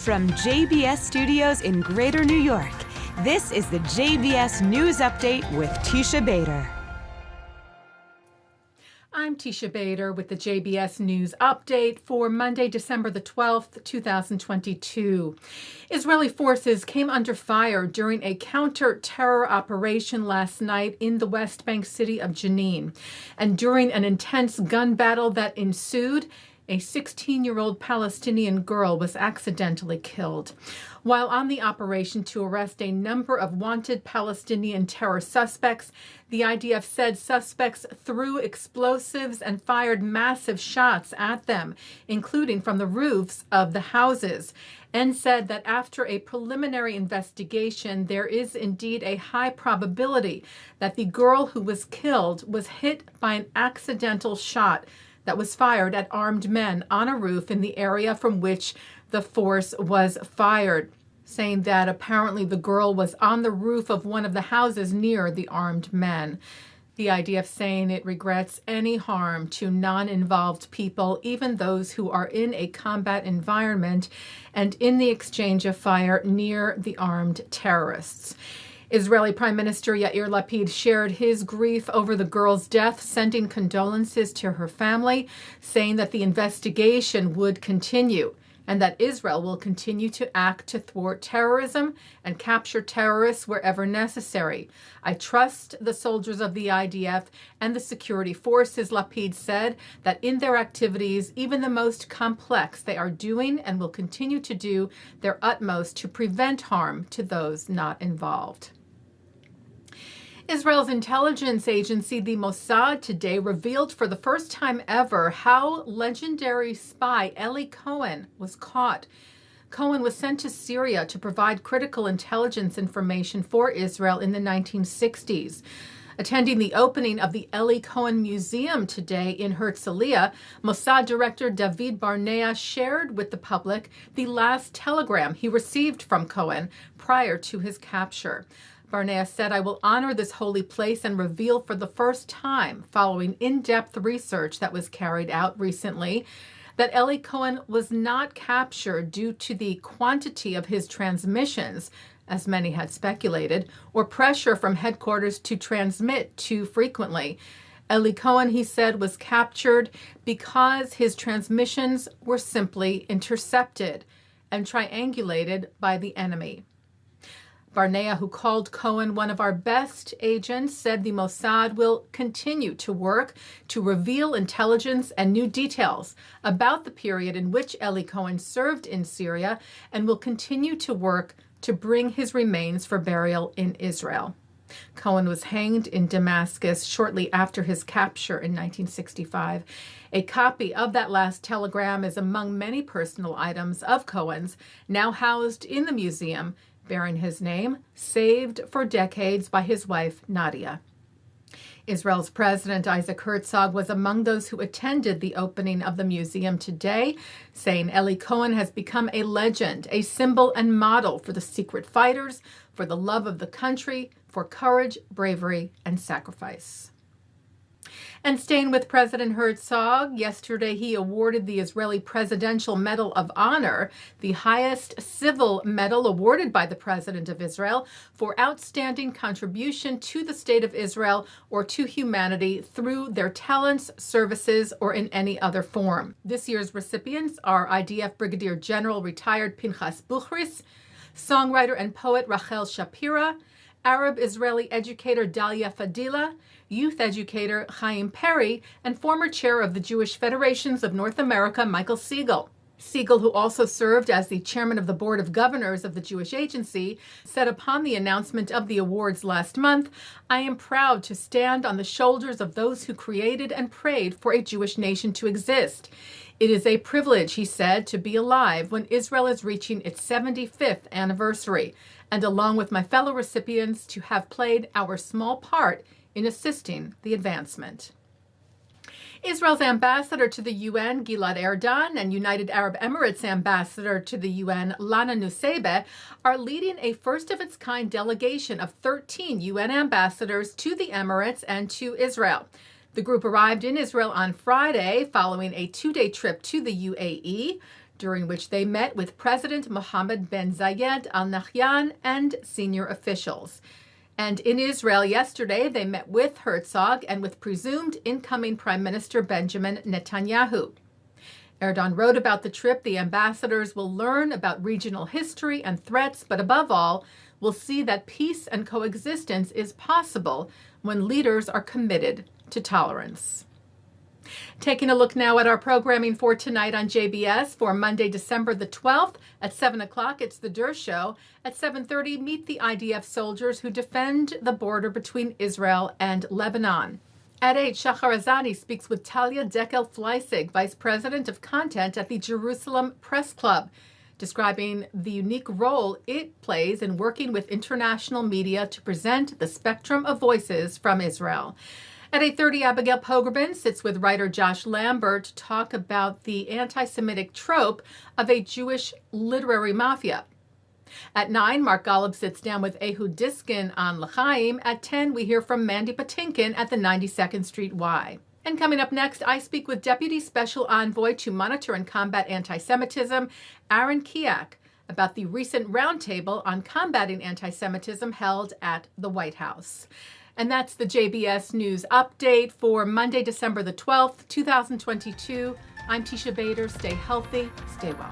From JBS Studios in Greater New York, this is the JBS News Update with Teisha Bader. I'm Teisha Bader with the JBS News Update for Monday, December the 12th, 2022. Israeli forces came under fire during a counter-terror operation last night in the West Bank city of Jenin. And during an intense gun battle that ensued, a 16-year-old Palestinian girl was accidentally killed. While on the operation to arrest a number of wanted Palestinian terror suspects, the IDF said suspects threw explosives and fired massive shots at them, including from the roofs of the houses, and said that after a preliminary investigation, there is indeed a high probability that the girl who was killed was hit by an accidental shot that was fired at armed men on a roof in the area from which the force was fired, saying that apparently the girl was on the roof of one of the houses near the armed men. The IDF saying it regrets any harm to non-involved people, even those who are in a combat environment and in the exchange of fire near the armed terrorists. Israeli Prime Minister Yair Lapid shared his grief over the girl's death, sending condolences to her family, saying that the investigation would continue and that Israel will continue to act to thwart terrorism and capture terrorists wherever necessary. I trust the soldiers of the IDF and the security forces, Lapid said, that in their activities, even the most complex, they are doing and will continue to do their utmost to prevent harm to those not involved. Israel's intelligence agency, the Mossad, today revealed for the first time ever how legendary spy Ellie Cohen was caught. Cohen was sent to Syria to provide critical intelligence information for Israel in the 1960s. Attending the opening of the Ellie Cohen Museum today in Herzog, Mossad Director David Barnea shared with the public the last telegram he received from Cohen prior to his capture. Barnea said, "I will honor this holy place and reveal for the first time, following in-depth research that was carried out recently, that Ellie Cohen was not captured due to the quantity of his transmissions, as many had speculated, or pressure from headquarters to transmit too frequently. Ellie Cohen," he said, "was captured because his transmissions were simply intercepted and triangulated by the enemy." Barnea, who called Cohen one of our best agents, said the Mossad will continue to work to reveal intelligence and new details about the period in which Ellie Cohen served in Syria and will continue to work to bring his remains for burial in Israel. Cohen was hanged in Damascus shortly after his capture in 1965. A copy of that last telegram is among many personal items of Cohen's now housed in the museum, bearing his name, saved for decades by his wife, Nadia. Israel's President Isaac Herzog was among those who attended the opening of the museum today, saying Ellie Cohen has become a legend, a symbol and model for the secret fighters, for the love of the country, for courage, bravery, and sacrifice. And staying with President Herzog, yesterday he awarded the Israeli Presidential Medal of Honor, the highest civil medal awarded by the President of Israel, for outstanding contribution to the State of Israel or to humanity through their talents, services, or in any other form. This year's recipients are IDF Brigadier General retired Pinchas Buchris, songwriter and poet Rachel Shapira, Arab-Israeli educator Dalia Fadila, youth educator Chaim Perry, and former chair of the Jewish Federations of North America, Michael Siegel. Siegel, who also served as the chairman of the Board of Governors of the Jewish Agency, said upon the announcement of the awards last month, "I am proud to stand on the shoulders of those who created and prayed for a Jewish nation to exist. It is a privilege," he said, "to be alive when Israel is reaching its 75th anniversary, and along with my fellow recipients to have played our small part in assisting the advancement." Israel's ambassador to the UN, Gilad Erdan, and United Arab Emirates ambassador to the UN, Lana Nusseibeh, are leading a first-of-its-kind delegation of 13 UN ambassadors to the Emirates and to Israel. The group arrived in Israel on Friday following a two-day trip to the UAE. during which they met with President Mohammed bin Zayed Al Nahyan and senior officials. And in Israel yesterday, they met with Herzog and with presumed incoming Prime Minister Benjamin Netanyahu. Erdogan wrote about the trip. The ambassadors will learn about regional history and threats, but above all, will see that peace and coexistence is possible when leaders are committed to tolerance. Taking a look now at our programming for tonight on JBS for Monday, December the 12th. At 7 o'clock, it's the Dershow. At 7:30, Meet the IDF soldiers who defend the border between Israel and Lebanon. At 8, Shahar Azani speaks with Talia Dekel Fleissig, Vice President of Content at the Jerusalem Press Club, describing the unique role it plays in working with international media to present the spectrum of voices from Israel. At 8:30, Abigail Pogrebin sits with writer Josh Lambert to talk about the anti-Semitic trope of a Jewish literary mafia. At 9, Mark Golub sits down with Ehud Diskin on L'chaim. At 10, we hear from Mandy Patinkin at the 92nd Street Y. And coming up next, I speak with Deputy Special Envoy to Monitor and Combat Antisemitism, Aaron Keyak, about the recent roundtable on combating anti-Semitism held at the White House. And that's the JBS News Update for Monday, December the 12th, 2022. I'm Teisha Bader. Stay healthy, stay well.